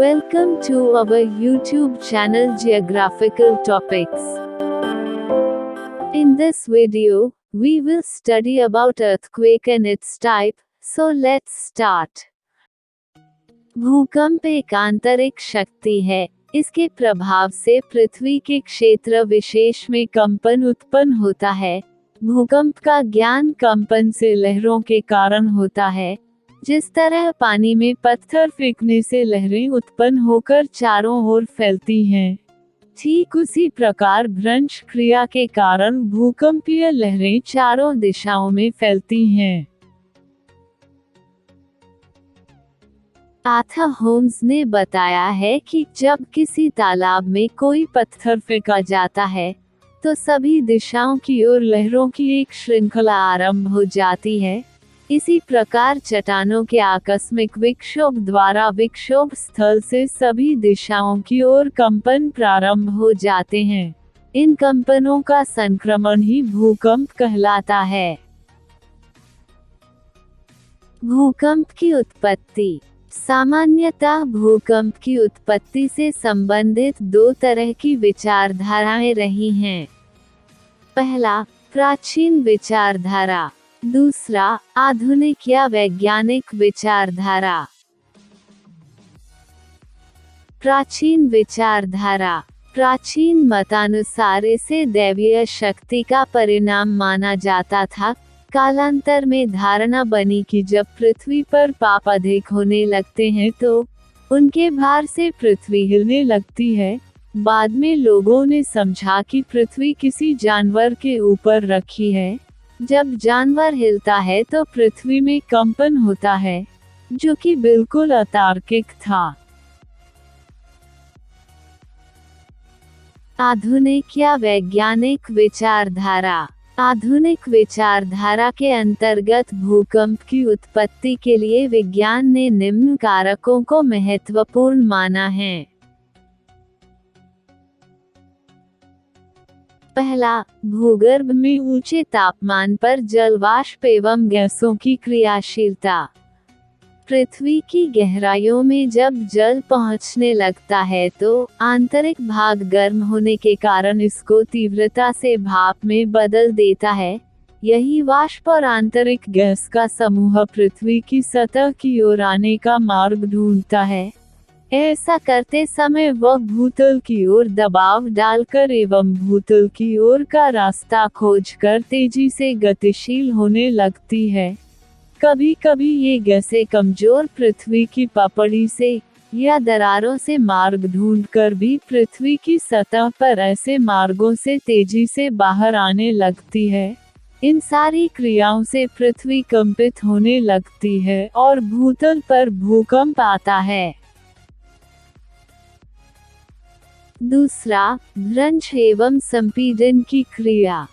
Welcome to our YouTube channel Geographical Topics. In this video, we will study about earthquake and its type, so let's start. भूकंप एक आंतरिक शक्ति है। इसके प्रभाव से पृथ्वी के क्षेत्र विशेष में कंपन उत्पन्न होता है। भूकंप का ज्ञान कंपन से लहरों के कारण होता है। जिस तरह पानी में पत्थर फेंकने से लहरें उत्पन्न होकर चारों ओर फैलती हैं, ठीक उसी प्रकार भ्रंश क्रिया के कारण भूकंपीय लहरें चारों दिशाओं में फैलती हैं। आर्थर होम्स ने बताया है कि जब किसी तालाब में कोई पत्थर फेंका जाता है, तो सभी दिशाओं की ओर लहरों की एक श्रृंखला आरंभ हो जाती है। इसी प्रकार चट्टानों के आकस्मिक विक्षोभ द्वारा विक्षोभ स्थल से सभी दिशाओं की ओर कंपन प्रारंभ हो जाते हैं। इन कंपनों का संक्रमण ही भूकंप कहलाता है। भूकंप की उत्पत्ति। सामान्यतः भूकंप की उत्पत्ति से संबंधित दो तरह की विचारधाराएं रही हैं। पहला, प्राचीन विचारधारा। दूसरा, आधुनिक या वैज्ञानिक विचारधारा। प्राचीन विचारधारा। प्राचीन मतानुसार इसे दैवीय शक्ति का परिणाम माना जाता था। कालांतर में धारणा बनी कि जब पृथ्वी पर पाप अधिक होने लगते हैं तो उनके भार से पृथ्वी हिलने लगती है। बाद में लोगों ने समझा कि पृथ्वी किसी जानवर के ऊपर रखी है। जब जानवर हिलता है तो पृथ्वी में कंपन होता है, जो कि बिल्कुल अतार्किक था। आधुनिक या वैज्ञानिक विचारधारा। आधुनिक विचारधारा के अंतर्गत भूकंप की उत्पत्ति के लिए विज्ञान ने निम्न कारकों को महत्वपूर्ण माना है। पहला, भूगर्भ में ऊंचे तापमान पर जलवाष्प एवं गैसों की क्रियाशीलता। पृथ्वी की गहराइयों में जब जल पहुंचने लगता है तो आंतरिक भाग गर्म होने के कारण इसको तीव्रता से भाप में बदल देता है। यही वाष्प और आंतरिक गैस का समूह पृथ्वी की सतह की ओर आने का मार्ग ढूंढता है। ऐसा करते समय वह भूतल की ओर दबाव डालकर एवं भूतल की ओर का रास्ता खोजकर तेजी से गतिशील होने लगती है। कभी कभी ये गैसें कमजोर पृथ्वी की पपड़ी से या दरारों से मार्ग ढूंढकर भी पृथ्वी की सतह पर ऐसे मार्गों से तेजी से बाहर आने लगती है। इन सारी क्रियाओं से पृथ्वी कंपित होने लगती है और भूतल पर भूकंप आता है। दूसरा, भ्रंश एवं संपीड़न की क्रिया।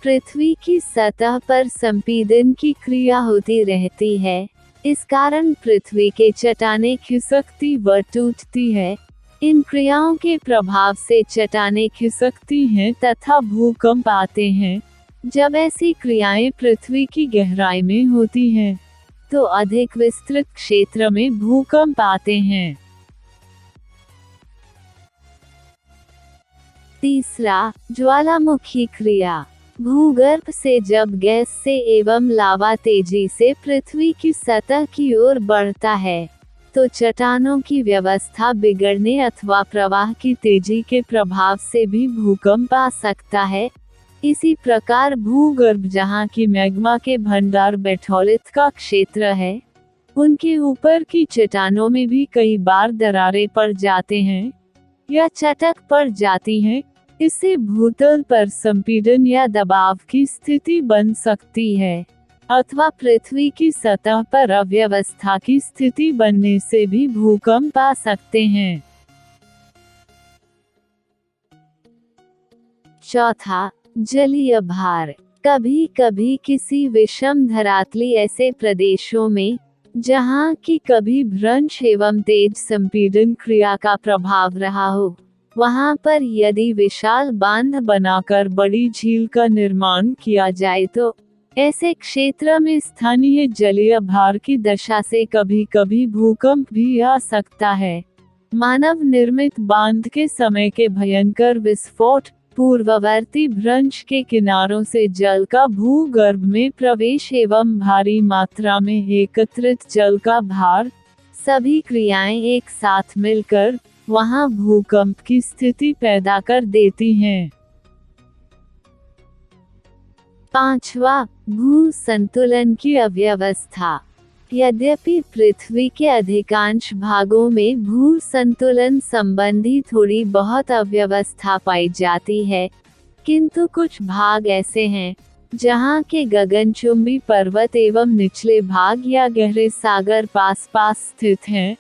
पृथ्वी की सतह पर संपीड़न की क्रिया होती रहती है। इस कारण पृथ्वी के चट्टानें खिसकती व टूटती है। इन क्रियाओं के प्रभाव से चट्टानें खिसकती हैं तथा भूकंप आते हैं। जब ऐसी क्रियाएं पृथ्वी की गहराई में होती हैं, तो अधिक विस्तृत क्षेत्र में भूकंप आते हैं। तीसरा, ज्वालामुखी क्रिया। भूगर्भ से जब गैस से एवं लावा तेजी से पृथ्वी की सतह की ओर बढ़ता है, तो चट्टानों की व्यवस्था बिगड़ने अथवा प्रवाह की तेजी के प्रभाव से भी भूकंप आ सकता है। इसी प्रकार भूगर्भ जहाँ की मैग्मा के भंडार बैठोलित का क्षेत्र है, उनके ऊपर की चट्टानों में भी कई बार दरारें पड़ जाते हैं या चटक पड़ जाती हैं। इससे भूतल पर संपीड़न या दबाव की स्थिति बन सकती है, अथवा पृथ्वी की सतह पर अव्यवस्था की स्थिति बनने से भी भूकंप आ सकते हैं। चौथा, जलीय भार। कभी कभी किसी विषम धरातली ऐसे प्रदेशों में जहाँ की कभी भ्रंश एवं तेज संपीड़न क्रिया का प्रभाव रहा हो, वहाँ पर यदि विशाल बांध बनाकर बड़ी झील का निर्माण किया जाए तो ऐसे क्षेत्र में स्थानीय जलीय भार की दशा से कभी कभी भूकंप भी आ सकता है। मानव निर्मित बांध के समय के भयंकर विस्फोट, पूर्ववर्ती भ्रंश के किनारों से जल का भूगर्भ में प्रवेश एवं भारी मात्रा में एकत्रित जल का भार, सभी क्रियाएं एक साथ मिलकर वहां भूकंप की स्थिति पैदा कर देती हैं। पांचवा, भू संतुलन की अव्यवस्था। यद्यपि पृथ्वी के अधिकांश भागों में भू संतुलन संबंधी थोड़ी बहुत अव्यवस्था पाई जाती है, किंतु कुछ भाग ऐसे हैं जहां के गगनचुंबी पर्वत एवं निचले भाग या गहरे सागर पास स्थित हैं।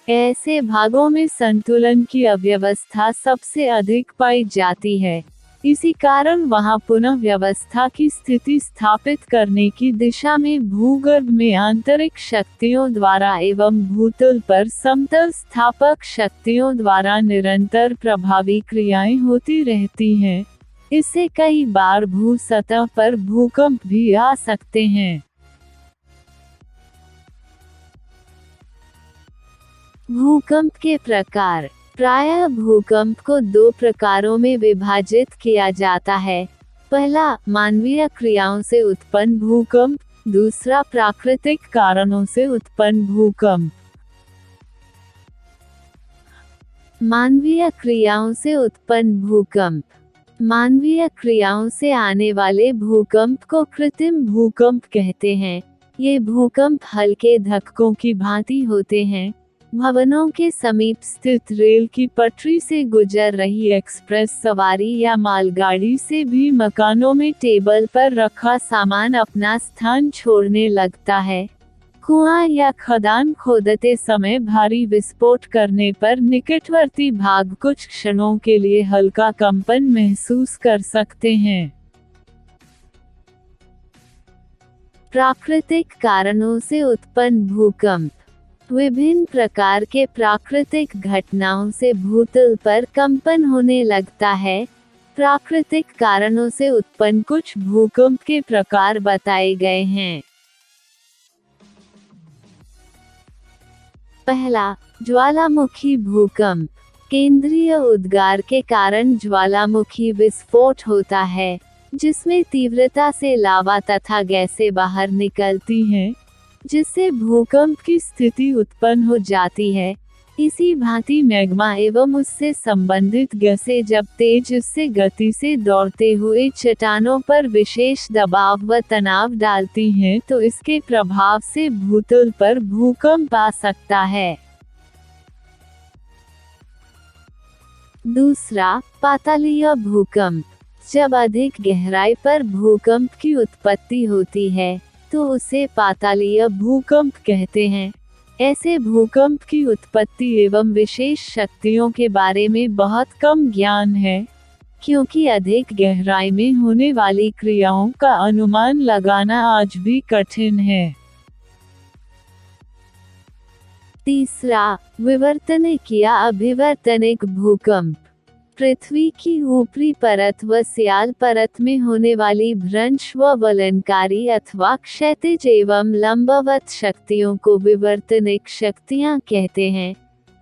ऐसे भागों में संतुलन की अव्यवस्था सबसे अधिक पाई जाती है। इसी कारण वहां पुनः व्यवस्था की स्थिति स्थापित करने की दिशा में भूगर्भ में आंतरिक शक्तियों द्वारा एवं भूतल पर समतल स्थापक शक्तियों द्वारा निरंतर प्रभावी क्रियाएं होती रहती हैं। इससे कई बार भू सतह पर भूकंप भी आ सकते हैं। भूकंप के प्रकार। प्रायः भूकंप को दो प्रकारों में विभाजित किया जाता है। पहला, मानवीय क्रियाओं से उत्पन्न भूकंप, दूसरा प्राकृतिक कारणों से उत्पन्न भूकंप। मानवीय क्रियाओं से उत्पन्न भूकंप। मानवीय क्रियाओं से आने वाले भूकंप को कृत्रिम भूकंप कहते हैं। ये भूकंप हल्के धक्कों की भांति होते हैं। भवनों के समीप स्थित रेल की पटरी से गुजर रही एक्सप्रेस सवारी या मालगाड़ी से भी मकानों में टेबल पर रखा सामान अपना स्थान छोड़ने लगता है। कुआं या खदान खोदते समय भारी विस्फोट करने पर निकटवर्ती भाग कुछ क्षणों के लिए हल्का कंपन महसूस कर सकते हैं। प्राकृतिक कारणों से उत्पन्न भूकंप। विभिन्न प्रकार के प्राकृतिक घटनाओं से भूतल पर कंपन होने लगता है। प्राकृतिक कारणों से उत्पन्न कुछ भूकंप के प्रकार बताए गए हैं। पहला, ज्वालामुखी भूकंप। केंद्रीय उद्गार के कारण ज्वालामुखी विस्फोट होता है, जिसमें तीव्रता से लावा तथा गैसें बाहर निकलती हैं, जिससे भूकंप की स्थिति उत्पन्न हो जाती है। इसी भांति मैग्मा एवं उससे संबंधित गैसें जब तेज उससे गति से दौड़ते हुए चट्टानों पर विशेष दबाव व तनाव डालती हैं तो इसके प्रभाव से भूतल पर भूकंप आ सकता है। दूसरा, पातालीय भूकंप। जब अधिक गहराई पर भूकंप की उत्पत्ति होती है तो उसे पातालीय भूकंप कहते हैं। ऐसे भूकंप की उत्पत्ति एवं विशेष शक्तियों के बारे में बहुत कम ज्ञान है, क्योंकि अधिक गहराई में होने वाली क्रियाओं का अनुमान लगाना आज भी कठिन है। तीसरा, विवर्तनिक या अभिवर्तनिक भूकंप। पृथ्वी की ऊपरी परत व सियाल परत में होने वाली भ्रंश व वलनकारी अथवा क्षैतिज एवं लंबवत शक्तियों को विवर्तनिक शक्तियां कहते हैं।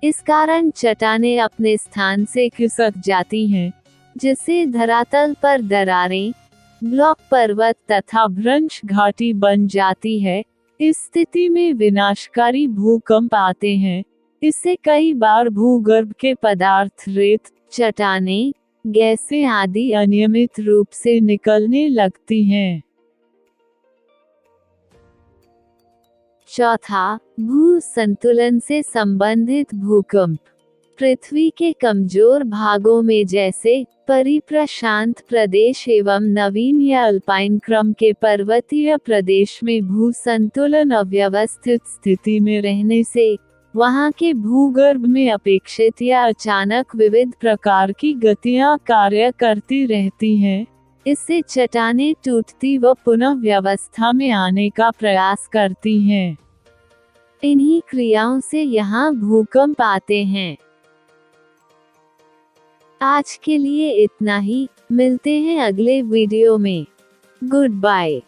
इस कारण चट्टानें अपने स्थान से खिसक जाती हैं, जिससे धरातल पर दरारें, ब्लॉक पर्वत तथा भ्रंश घाटी बन जाती है। इस स्थिति में विनाशकारी भूकंप आते हैं। इससे कई बार भूगर्भ के पदार्थ, रेत, चट्टानें, गैसें आदि अनियमित रूप से निकलने लगती हैं। चौथा, भू संतुलन से संबंधित भूकंप। पृथ्वी के कमजोर भागों में जैसे परिप्रशांत प्रदेश एवं नवीन या अल्पाइन क्रम के पर्वतीय प्रदेश में भू संतुलन अव्यवस्थित स्थिति में रहने से वहां के भूगर्भ में अपेक्षित या अचानक विविध प्रकार की गतियां कार्य करती रहती हैं। इससे चट्टानें टूटती व पुनः व्यवस्था में आने का प्रयास करती हैं। इन्हीं क्रियाओं से यहाँ भूकंप आते हैं। आज के लिए इतना ही। मिलते हैं अगले वीडियो में। Good bye.